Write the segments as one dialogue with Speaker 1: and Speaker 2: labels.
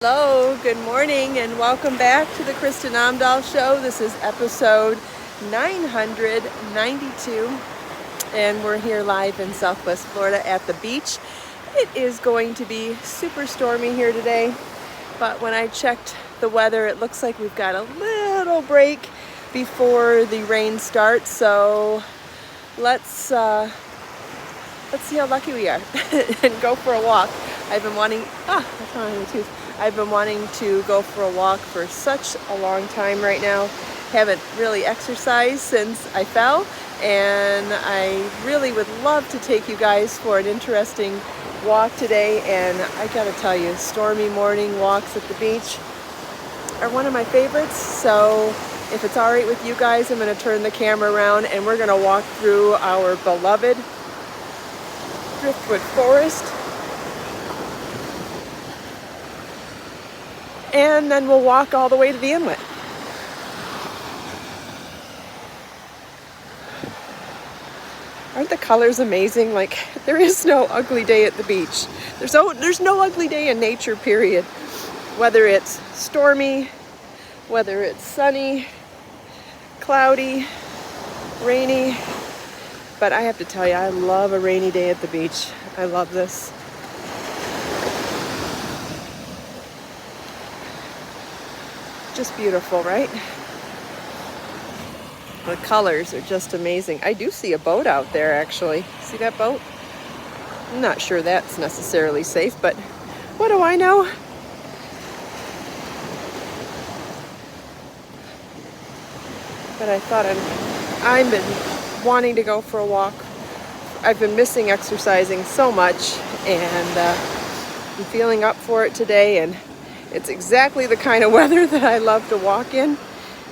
Speaker 1: Hello, good morning, and welcome back to the Kristin Omdahl Show. This is episode 992, and we're here live in Southwest Florida at the beach. It is going to be super stormy here today, but when I checked the weather, it looks like we've got a little break before the rain starts. So let's see how lucky we are and go for a walk. I've been wanting. I found my tooth. I've been wanting to go for a walk for such a long time right now. Haven't really exercised since I fell, and I really would love to take you guys for an interesting walk today. And I gotta tell you, stormy morning walks at the beach are one of my favorites. So if it's all right with you guys, I'm gonna turn the camera around and we're gonna walk through our beloved driftwood forest. And then we'll walk all the way to the inlet. Aren't the colors amazing? Like, there is no ugly day at the beach. There's no ugly day in nature, period. Whether it's stormy, whether it's sunny, cloudy, rainy. But I have to tell you, I love a rainy day at the beach. I love this. Just beautiful, right? The colors are just amazing. I do see a boat out there, actually. See that boat? I'm not sure that's necessarily safe, but what do I know? But I thought I've been wanting to go for a walk. I've been missing exercising so much, and I'm feeling up for it today, and it's exactly the kind of weather that I love to walk in.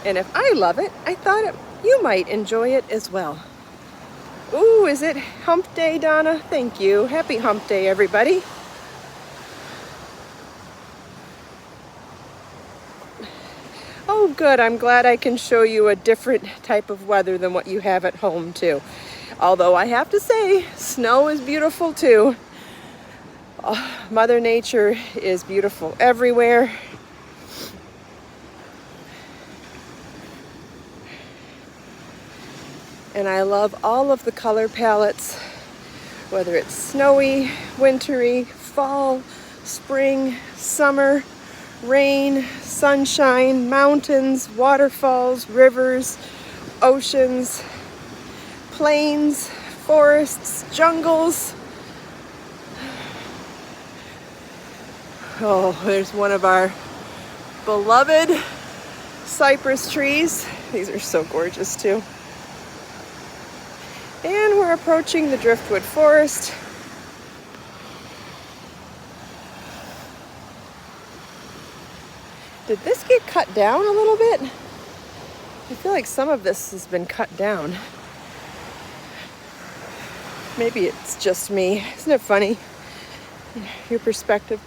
Speaker 1: And if I love it, I thought you might enjoy it as well. Ooh, is it hump day, Donna? Thank you. Happy hump day, everybody. Oh, good. I'm glad I can show you a different type of weather than what you have at home, too. Although I have to say, snow is beautiful, too. Oh, Mother Nature is beautiful everywhere. And I love all of the color palettes, whether it's snowy, wintry, fall, spring, summer, rain, sunshine, mountains, waterfalls, rivers, oceans, plains, forests, jungles. Oh, there's one of our beloved cypress trees. These are so gorgeous too. And we're approaching the driftwood forest. Did this get cut down a little bit? I feel like some of this has been cut down. Maybe it's just me. Isn't it funny? Your perspective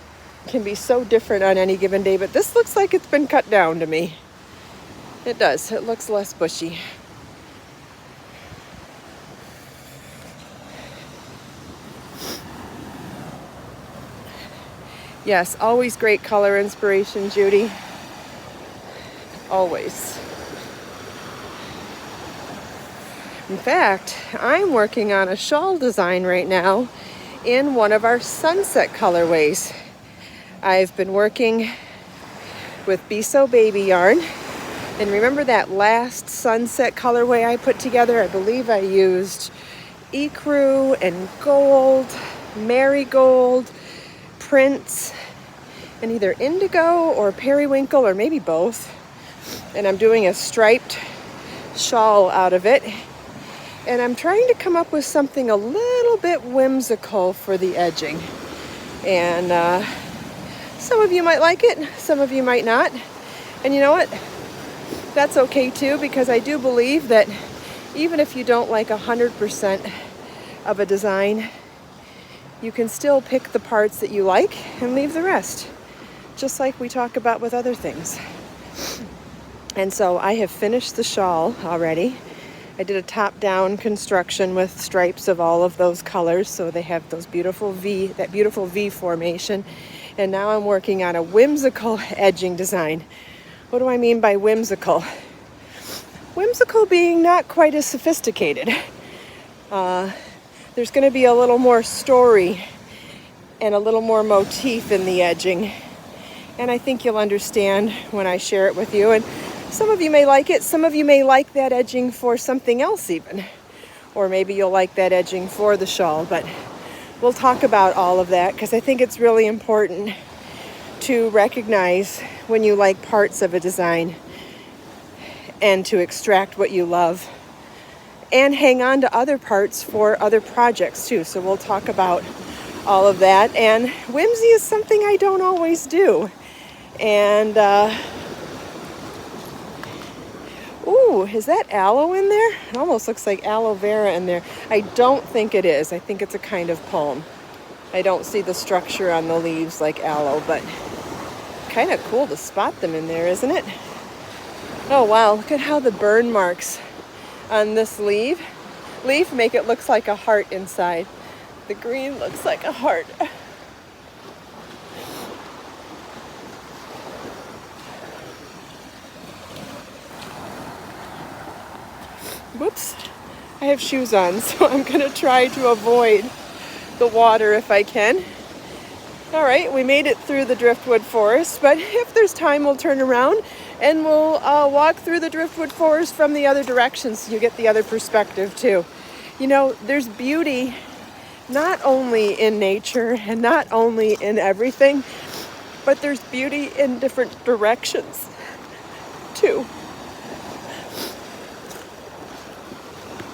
Speaker 1: can be so different on any given day, but this looks like it's been cut down to me. It does. It looks less bushy. Yes, always great color inspiration, Judy. Always. In fact, I'm working on a shawl design right now in one of our sunset colorways. I've been working with Biso baby yarn, and remember that last sunset colorway I put together? I believe I used ecru and gold, marigold, prints, and either indigo or periwinkle, or maybe both. And I'm doing a striped shawl out of it, and I'm trying to come up with something a little bit whimsical for the edging. And some of you might like it, some of you might not. And you know what? That's okay too, because I do believe that even if you don't like 100% of a design, you can still pick the parts that you like and leave the rest, just like we talk about with other things. And so I have finished the shawl already. I did a top-down construction with stripes of all of those colors, so they have those beautiful V, that beautiful V formation. And now I'm working on a whimsical edging design. What do I mean by whimsical? Whimsical being not quite as sophisticated. There's going to be a little more story and a little more motif in the edging. And I think you'll understand when I share it with you. And some of you may like it. Some of you may like that edging for something else even. Or maybe you'll like that edging for the shawl. But we'll talk about all of that because I think it's really important to recognize when you like parts of a design and to extract what you love and hang on to other parts for other projects too. So we'll talk about all of that. And whimsy is something I don't always do. And, ooh, is that aloe in there? It almost looks like aloe vera in there. I don't think it is. I think it's a kind of palm. I don't see the structure on the leaves like aloe, but kind of cool to spot them in there, isn't it? Oh, wow. Look at how the burn marks on this leaf make it look like a heart inside. The green looks like a heart. Whoops. I have shoes on, so I'm going to try to avoid the water if I can. All right, we made it through the driftwood forest, but if there's time, we'll turn around and we'll walk through the driftwood forest from the other direction so you get the other perspective too. You know, there's beauty not only in nature and not only in everything, but there's beauty in different directions too.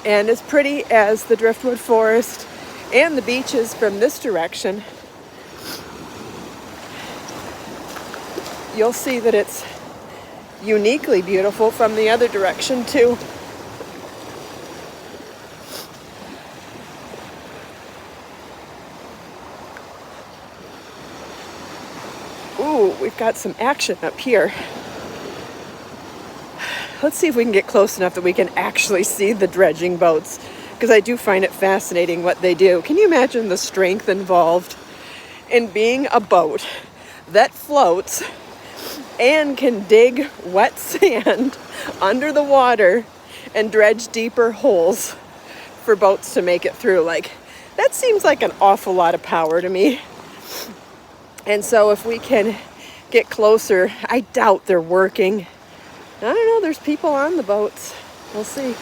Speaker 1: And as pretty as the driftwood forest and the beaches from this direction, you'll see that it's uniquely beautiful from the other direction too. Ooh, we've got some action up here. Let's see if we can get close enough that we can actually see the dredging boats, because I do find it fascinating what they do. Can you imagine the strength involved in being a boat that floats and can dig wet sand under the water and dredge deeper holes for boats to make it through? Like, that seems like an awful lot of power to me. And so if we can get closer, I doubt they're working. I don't know, there's people on the boats. We'll see.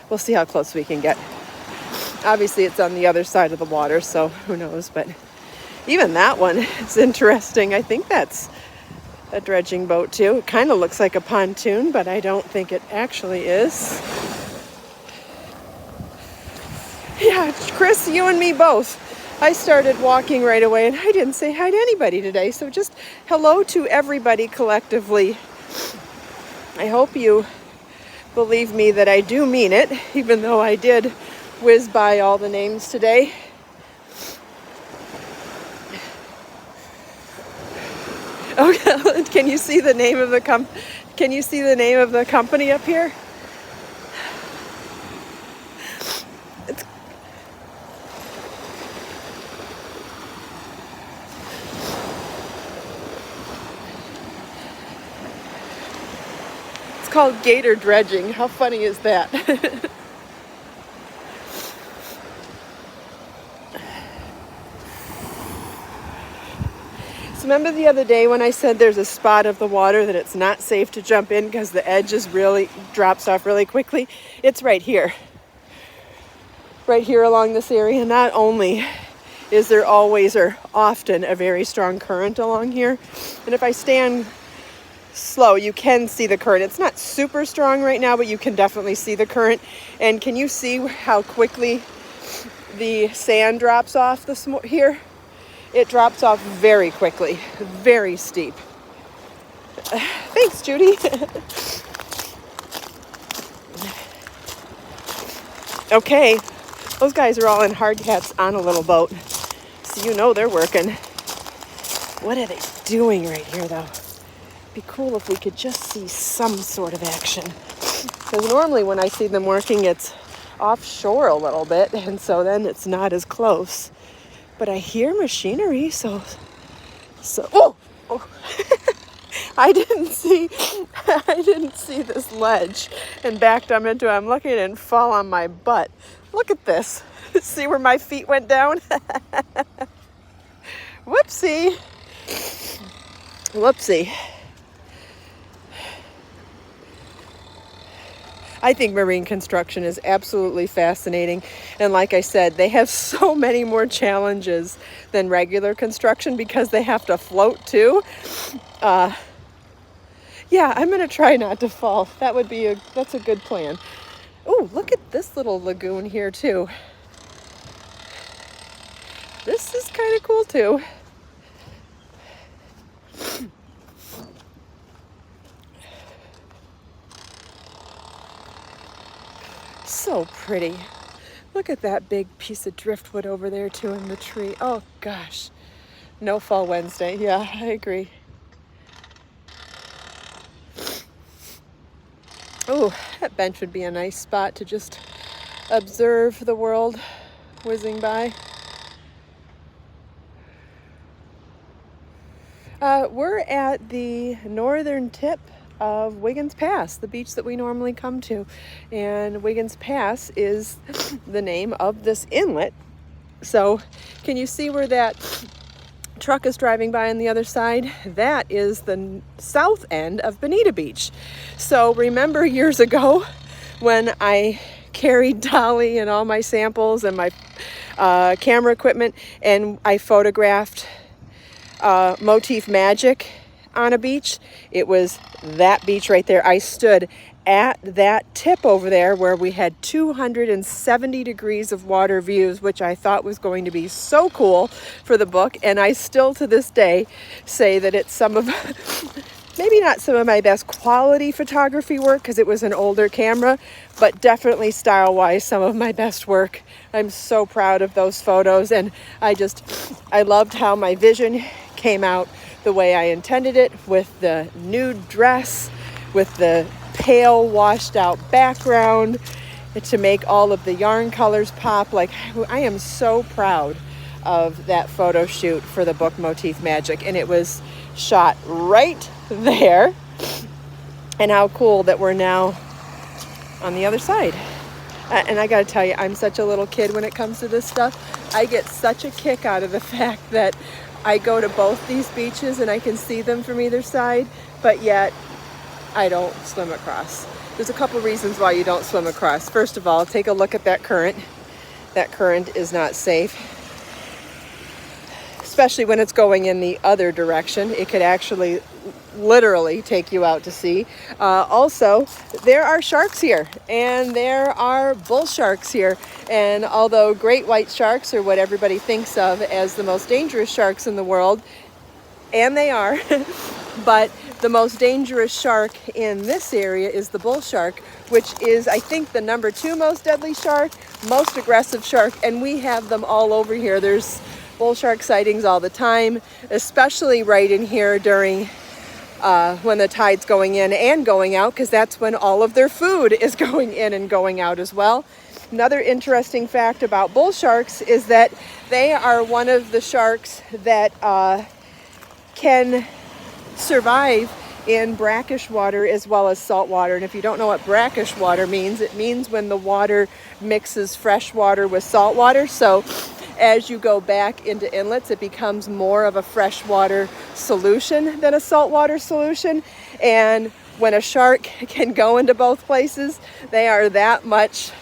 Speaker 1: We'll see how close we can get. Obviously it's on the other side of the water, so who knows, but even that one is interesting. I think that's a dredging boat too. It kind of looks like a pontoon, but I don't think it actually is. Yeah, Chris, you and me both. I started walking right away and I didn't say hi to anybody today. So just hello to everybody collectively. I hope you believe me that I do mean it, even though I did whiz by all the names today. Okay, can you see the name of the company up here? It's called gator dredging. How funny is that? So remember the other day when I said there's a spot of the water that it's not safe to jump in because the edge is really drops off really quickly? It's right here. Right here along this area. Not only is there always or often a very strong current along here, and if I stand slow, you can see the current. It's not super strong right now, but you can definitely see the current. And can you see how quickly the sand drops off here? It drops off very quickly, very steep. Thanks, Judy. Okay, those guys are all in hard hats on a little boat, so you know they're working. What are they doing right here, though? Be cool if we could just see some sort of action. Because normally when I see them working, it's offshore a little bit, and so then it's not as close. but I hear machinery, so oh, oh. I didn't see this ledge and backed up into it. I'm looking and fall on my butt. Look at this. See where my feet went down? Whoopsie. Whoopsie. I think marine construction is absolutely fascinating. And like I said, they have so many more challenges than regular construction because they have to float too. Yeah, I'm going to try not to fall. That's a good plan. Oh, look at this little lagoon here too. This is kind of cool too. So pretty. Look at that big piece of driftwood over there too in the tree. Oh gosh. No fall Wednesday. Yeah, I agree. Oh, that bench would be a nice spot to just observe the world whizzing by. We're at the northern tip of Wiggins Pass, the beach that we normally come to. And Wiggins Pass is the name of this inlet. So can you see where that truck is driving by on the other side? That is the south end of Bonita Beach. So remember years ago when I carried Dolly and all my samples and my camera equipment and I photographed Motif Magic on a beach? It was that beach right there. I stood at that tip over there where we had 270 degrees of water views, which I thought was going to be so cool for the book. And I still to this day say that it's some of, maybe not some of my best quality photography work because it was an older camera, but definitely style-wise some of my best work. I'm so proud of those photos, and I loved how my vision came out the way I intended it, with the nude dress, with the pale washed out background to make all of the yarn colors pop. Like, I am so proud of that photo shoot for the book Motif Magic, and it was shot right there. And how cool that we're now on the other side. And I gotta tell you, I'm such a little kid when it comes to this stuff. I get such a kick out of the fact that I go to both these beaches and I can see them from either side, but yet I don't swim across. There's a couple reasons why you don't swim across. First of all, take a look at that current. That current is not safe, especially when it's going in the other direction. It could actually literally take you out to sea. Also, there are sharks here, and there are bull sharks here. And although great white sharks are what everybody thinks of as the most dangerous sharks in the world, and they are, but the most dangerous shark in this area is the bull shark, which is, I think, the number 2 most deadly shark, most aggressive shark, and we have them all over here. There's bull shark sightings all the time, especially right in here during when the tide's going in and going out, because that's when all of their food is going in and going out as well. Another interesting fact about bull sharks is that they are one of the sharks that can survive in brackish water as well as salt water. And if you don't know what brackish water means, it means when the water mixes fresh water with salt water. So as you go back into inlets, it becomes more of a freshwater solution than a saltwater solution. And when a shark can go into both places, they are that much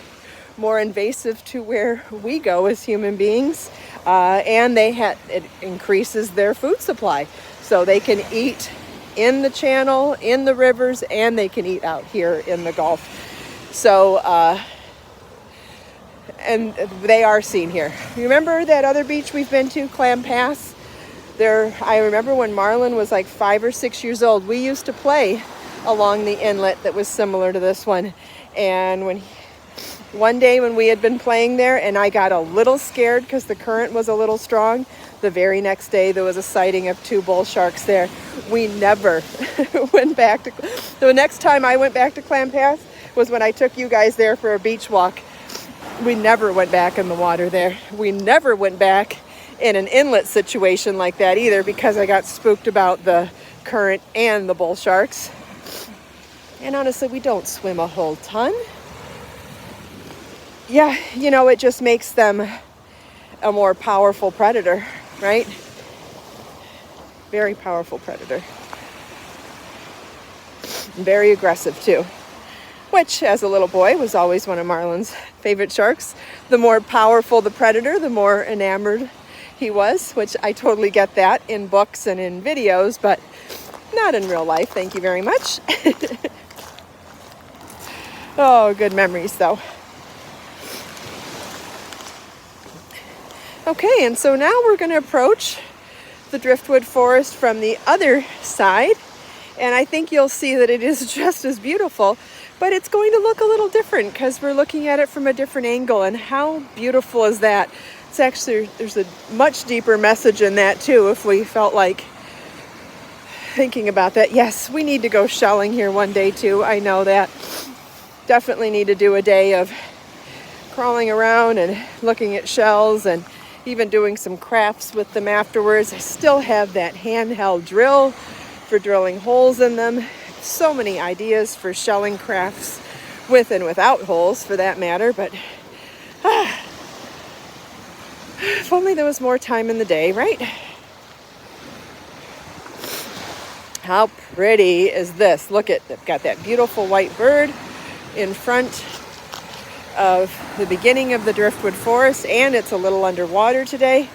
Speaker 1: more invasive to where we go as human beings. And it increases their food supply. So they can eat in the channel, in the rivers, and they can eat out here in the Gulf. So, and they are seen here. You remember that other beach we've been to, Clam Pass? I remember when Marlon was like 5 or 6 years old, we used to play along the inlet that was similar to this one. And one day when we had been playing there and I got a little scared because the current was a little strong, the very next day there was a sighting of 2 bull sharks there. We never went back to, the next time I went back to Clam Pass was when I took you guys there for a beach walk. We never went back in the water there. We never went back in an inlet situation like that either, because I got spooked about the current and the bull sharks. And honestly, we don't swim a whole ton. Yeah, you know, it just makes them a more powerful predator, right? Very powerful predator. Very aggressive too. Which, as a little boy, was always one of Marlon's favorite sharks. The more powerful the predator, the more enamored he was, which I totally get that in books and in videos, but not in real life. Thank you very much. Oh, good memories though. Okay, and so now we're going to approach the driftwood forest from the other side, and I think you'll see that it is just as beautiful, but it's going to look a little different because we're looking at it from a different angle. And how beautiful is that? It's actually, there's a much deeper message in that too, if we felt like thinking about that. Yes, we need to go shelling here one day too. I know that. Definitely need to do a day of crawling around and looking at shells and even doing some crafts with them afterwards. I still have that handheld drill for drilling holes in them. So many ideas for shelling crafts with and without holes for that matter, but if only there was more time in the day, right? How pretty is this? Look at, they've got that beautiful white bird in front of the beginning of the driftwood forest, and it's a little underwater today.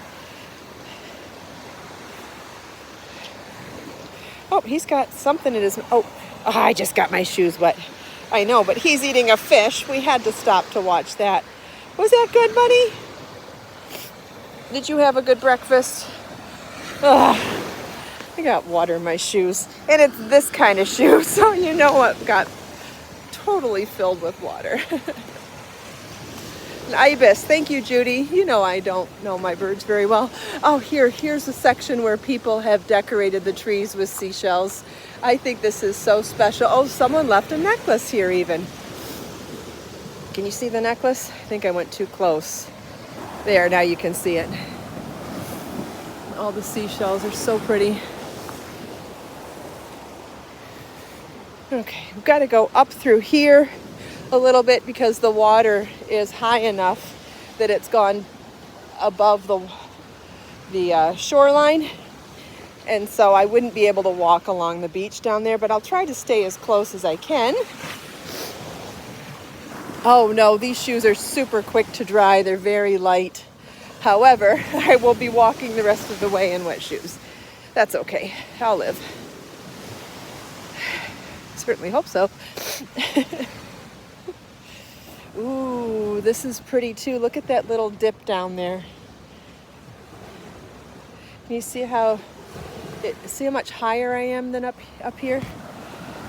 Speaker 1: Oh, he's got something in his... Oh, I just got my shoes wet. I know, but he's eating a fish. We had to stop to watch that. Was that good, buddy? Did you have a good breakfast? Ugh, I got water in my shoes. And it's this kind of shoe, so you know what got totally filled with water. An ibis. Thank you, Judy. You know I don't know my birds very well. Oh, here's a section where people have decorated the trees with seashells. I think this is so special. Oh, someone left a necklace here even. Can you see the necklace? I think I went too close. There, now you can see it. All the seashells are so pretty. Okay, we've got to go up through here a little bit because the water is high enough that it's gone above the shoreline, and so I wouldn't be able to walk along the beach down there, but I'll try to stay as close as I can. Oh no, these shoes are super quick to dry. They're very light. However, I will be walking the rest of the way in wet shoes. That's okay. I'll live. Certainly hope so. Ooh, this is pretty too. Look at that little dip down there. Can you see how much higher I am than up here?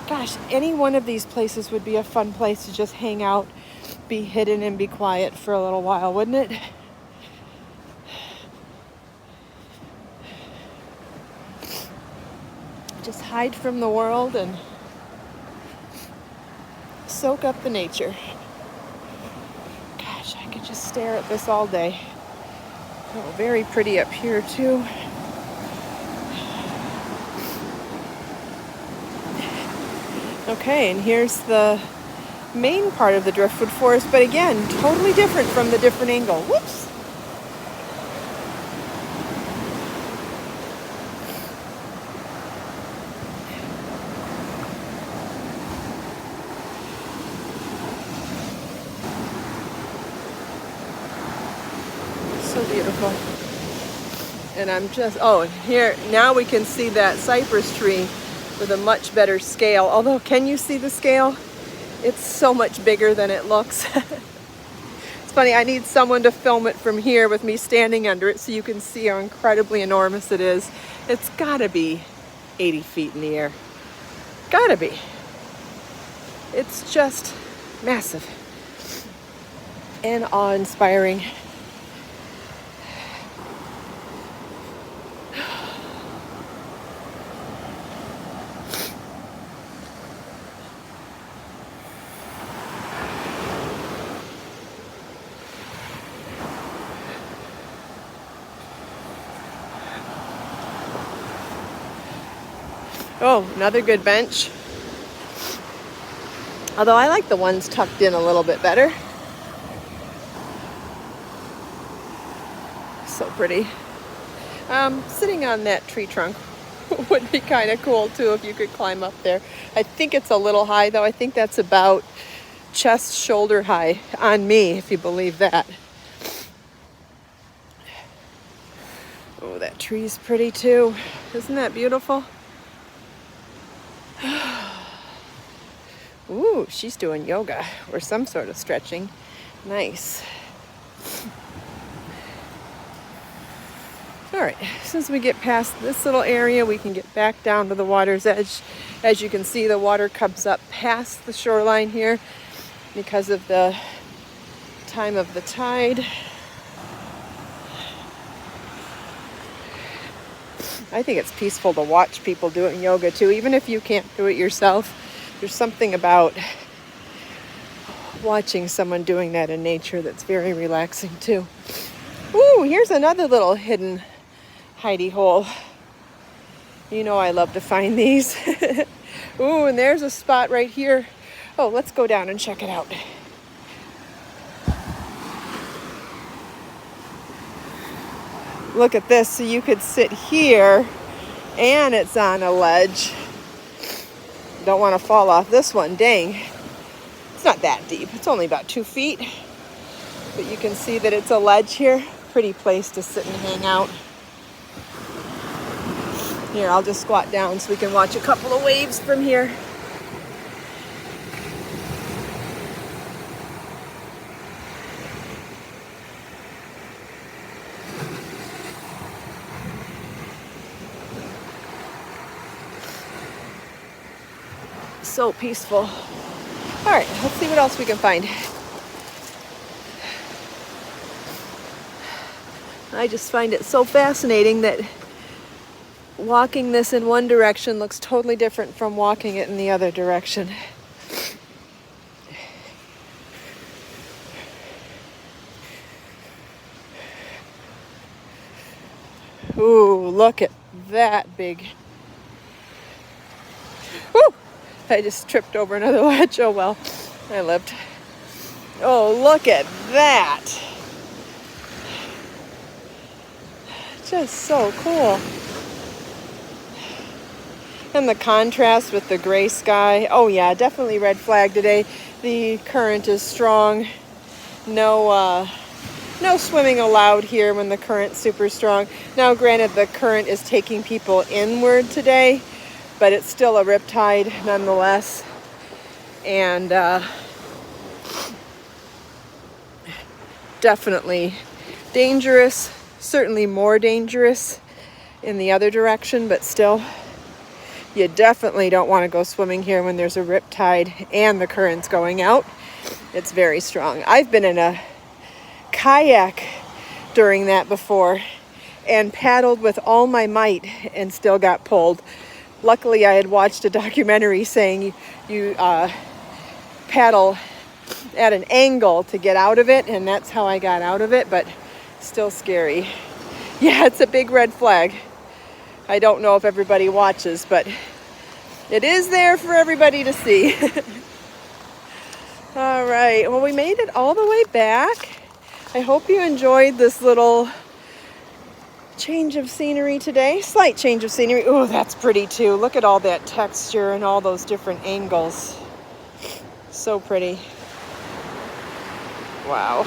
Speaker 1: Gosh, any one of these places would be a fun place to just hang out, be hidden and be quiet for a little while, wouldn't it? Just hide from the world and soak up the nature. Gosh, I could just stare at this all day. Oh, very pretty up here too. Okay, and here's the main part of the driftwood forest, but again, totally different from the different angle. Whoops! So beautiful. And I'm just, oh, and here, now we can see that cypress tree with a much better scale. Although, can you see the scale? It's so much bigger than it looks. It's funny, I need someone to film it from here with me standing under it so you can see how incredibly enormous it is. It's gotta be 80 feet in the air. Gotta be. It's just massive and awe-inspiring. Oh, another good bench. Although I like the ones tucked in a little bit better. So pretty. Sitting on that tree trunk would be kind of cool too if you could climb up there. I think it's a little high though. I think that's about chest shoulder high on me, if you believe that. Oh, that tree's pretty too. Isn't that beautiful? Ooh, she's doing yoga or some sort of stretching. Nice. All right, since we get past this little area, we can get back down to the water's edge. As you can see, the water comes up past the shoreline here because of the time of the tide. I think it's peaceful to watch people doing yoga too, even if you can't do it yourself. There's something about watching someone doing that in nature that's very relaxing too. Ooh, here's another little hidden hidey hole. You know I love to find these. Ooh, and there's a spot right here. Oh, let's go down and check it out. Look at this. So you could sit here and it's on a ledge. Don't want to fall off this one. Dang. It's not that deep. It's only about 2 feet. But you can see that it's a ledge here. Pretty place to sit and hang out. Here, I'll just squat down so we can watch a couple of waves from here. So peaceful. All right, let's see what else we can find. I just find it so fascinating that walking this in one direction looks totally different from walking it in the other direction. Ooh, look at that big. Woo! I just tripped over another ledge. Oh well, I lived. Oh, look at that. Just so cool. And the contrast with the gray sky. Oh yeah, definitely red flag today. The current is strong. No swimming allowed here when the current's super strong. Now granted, the current is taking people inward today, but it's still a riptide nonetheless. And definitely dangerous. Certainly more dangerous in the other direction, but still. You definitely don't want to go swimming here when there's a riptide and the current's going out. It's very strong. I've been in a kayak during that before and paddled with all my might and still got pulled. Luckily, I had watched a documentary saying you paddle at an angle to get out of it, and that's how I got out of it, but still scary. Yeah, it's a big red flag. I don't know if everybody watches, but it is there for everybody to see. All right, well, we made it all the way back. I hope you enjoyed this little change of scenery today. Slight change of scenery. Oh, that's pretty too. Look at all that texture and all those different angles. So pretty. Wow.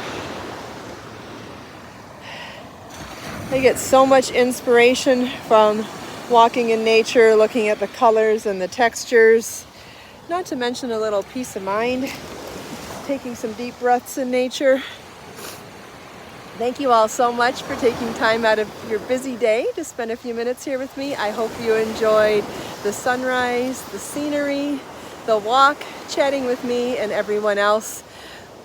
Speaker 1: I get so much inspiration from walking in nature, looking at the colors and the textures, not to mention a little peace of mind, taking some deep breaths in nature. Thank you all so much for taking time out of your busy day to spend a few minutes here with me. I hope you enjoyed the sunrise, the scenery, the walk, chatting with me and everyone else.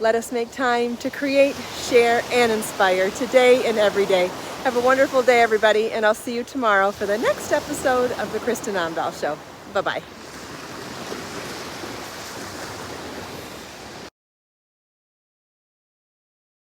Speaker 1: Let us make time to create, share, and inspire today and every day. Have a wonderful day, everybody, and I'll see you tomorrow for the next episode of the Kristin Omdahl Show. Bye-bye.